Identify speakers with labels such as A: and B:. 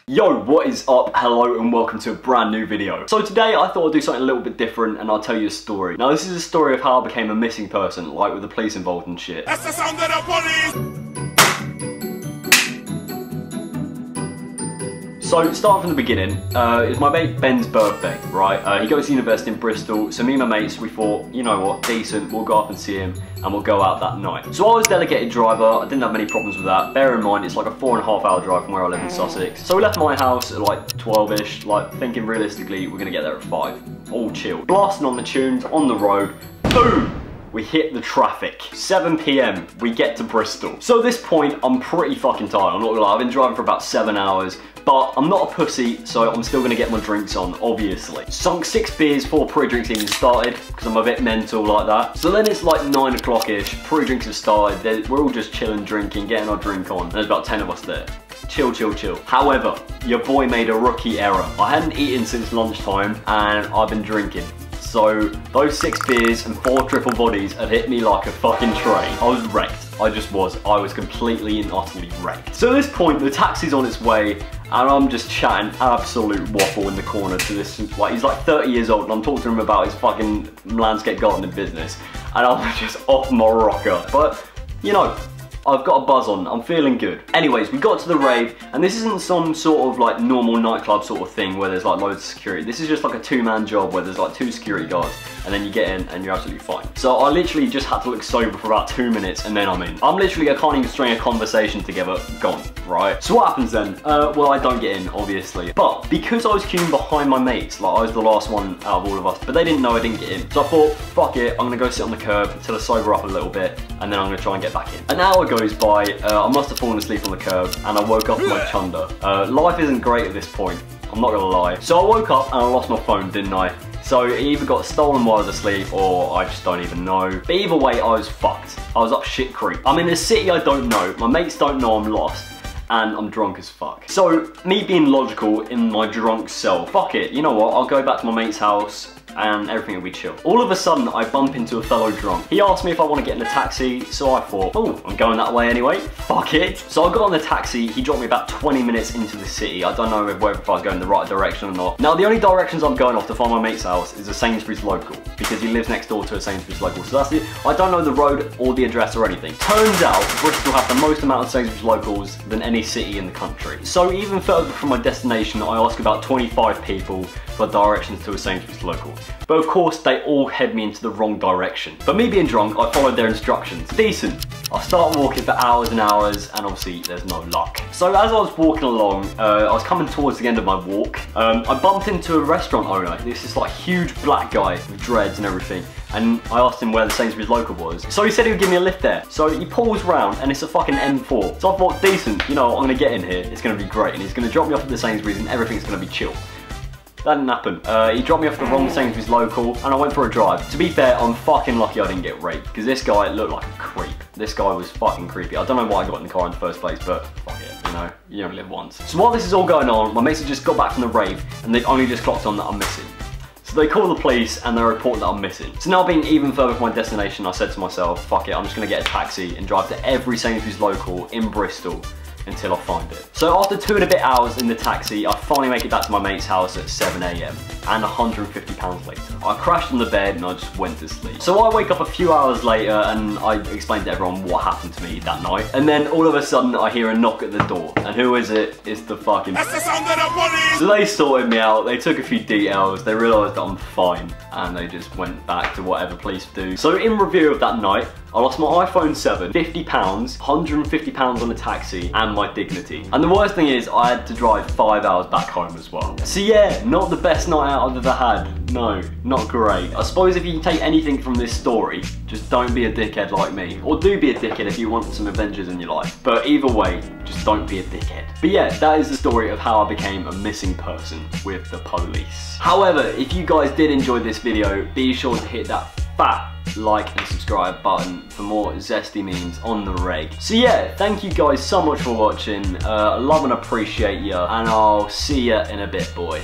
A: Yo, what is up? Hello and welcome to a brand new video. So today I thought I'd do something a little bit different and I'll tell you a story. Now this is a story of how I became a missing person, like with the police involved and shit.
B: That's the sound of the police!
A: So, starting from the beginning, it's my mate Ben's birthday, right? He goes to university in Bristol, so me and my mates, we thought, you know what, decent, we'll go up and see him, and we'll go out that night. So I was delegated driver, I didn't have many problems with that. Bear in mind, it's like a 4.5 hour drive from where I live in Sussex. So we left my house at like 12ish, like thinking realistically, we're gonna get there at 5. All chill. Blasting on the tunes, on the road, boom! We hit the traffic. 7 PM, we get to Bristol. So at this point, I'm pretty fucking tired, I'm not gonna lie. I've been driving for about 7 hours, but I'm not a pussy, so I'm still gonna get my drinks on, obviously. Sunk 6 beers before pre-drinks even started, because I'm a bit mental like that. So then it's like 9 o'clock-ish, pre-drinks have started, we're all just chilling, drinking, getting our drink on, and there's about 10 of us there. Chill, chill, chill. However, your boy made a rookie error. I hadn't eaten since lunchtime, and I've been drinking. So those 6 beers and 4 triple bodies have hit me like a fucking train. I was wrecked. I just was. I was completely and utterly wrecked. So at this point, the taxi's on its way, and I'm just chatting absolute waffle in the corner to this, like, he's like 30 years old, and I'm talking to him about his fucking landscape gardening business, and I'm just off my rocker. But, you know, I've got a buzz on, I'm feeling good. Anyways, we got to the rave, and this isn't some sort of like normal nightclub sort of thing where there's like loads of security. This is just like a 2-man job where there's like 2 security guards, and then you get in and you're absolutely fine. So I literally just had to look sober for about 2 minutes and then I'm in. I can't even string a conversation together, gone, right? So what happens then? Well, I don't get in, obviously. But because I was queuing behind my mates, like I was the last one out of all of us, but they didn't know I didn't get in. So I thought, fuck it, I'm gonna go sit on the curb until I sober up a little bit, and then I'm gonna try and get back in. An hour goes by, I must have fallen asleep on the curb, and I woke up with my chunder. Life isn't great at this point, I'm not gonna lie. So I woke up and I lost my phone, didn't I? So it either got stolen while I was asleep, or I just don't even know. But either way, I was fucked. I was up shit creek. I'm in a city I don't know, my mates don't know I'm lost, and I'm drunk as fuck. So, me being logical in my drunk self, fuck it, you know what, I'll go back to my mate's house, and everything will be chill. All of a sudden, I bump into a fellow drunk. He asked me if I want to get in a taxi, so I thought, oh, I'm going that way anyway, fuck it. So I got on the taxi, he dropped me about 20 minutes into the city. I don't know whether I was going the right direction or not. Now, the only directions I'm going off to find my mate's house is a Sainsbury's local, because he lives next door to a Sainsbury's local, so that's it. I don't know the road or the address or anything. Turns out, Bristol have the most amount of Sainsbury's locals than any city in the country. So even further from my destination, I ask about 25 people for directions to a Sainsbury's local. But of course, they all head me into the wrong direction. But me being drunk, I followed their instructions. Decent. I start walking for hours and hours, and obviously there's no luck. So as I was walking along, I was coming towards the end of my walk. I bumped into a restaurant owner. This is like huge black guy with dreads and everything. And I asked him where the Sainsbury's local was. So he said he would give me a lift there. So he pulls round and it's a fucking M4. So I thought, decent, you know, I'm gonna get in here, it's gonna be great. And he's gonna drop me off at the Sainsbury's and everything's gonna be chill. That didn't happen. He dropped me off the wrong Sainsbury's local and I went for a drive. To be fair, I'm fucking lucky I didn't get raped, because this guy looked like a creep. This guy was fucking creepy. I don't know why I got in the car in the first place, but fuck it, you know, you only live once. So while this is all going on, my mates have just got back from the rave and they've only just clocked on that I'm missing. So they call the police and they report that I'm missing. So now being even further from my destination, I said to myself, fuck it, I'm just gonna get a taxi and drive to every Sainsbury's local in Bristol until I find it. So after 2 and a bit hours in the taxi, I finally make it back to my mate's house at 7 AM, and £150 later. I crashed on the bed and I just went to sleep. So I wake up a few hours later and I explained to everyone what happened to me that night. And then all of a sudden I hear a knock at the door. And who is it? It's the fucking...
B: That's the sound of the police!
A: So they sorted me out, they took a few details, they realised that I'm fine, and they just went back to whatever police do. So in review of that night, I lost my iPhone 7, £50, £150 on a taxi, and my dignity. And the worst thing is, I had to drive 5 hours back home as well. So yeah, not the best night out I've ever had. No, not great. I suppose if you can take anything from this story, just don't be a dickhead like me. Or do be a dickhead if you want some adventures in your life. But either way, just don't be a dickhead. But yeah, that is the story of how I became a missing person with the police. However, if you guys did enjoy this video, be sure to hit that fat like and subscribe button for more zesty memes on the reg. So yeah, thank you guys so much for watching. Love and appreciate you, and I'll see ya in a bit, boy.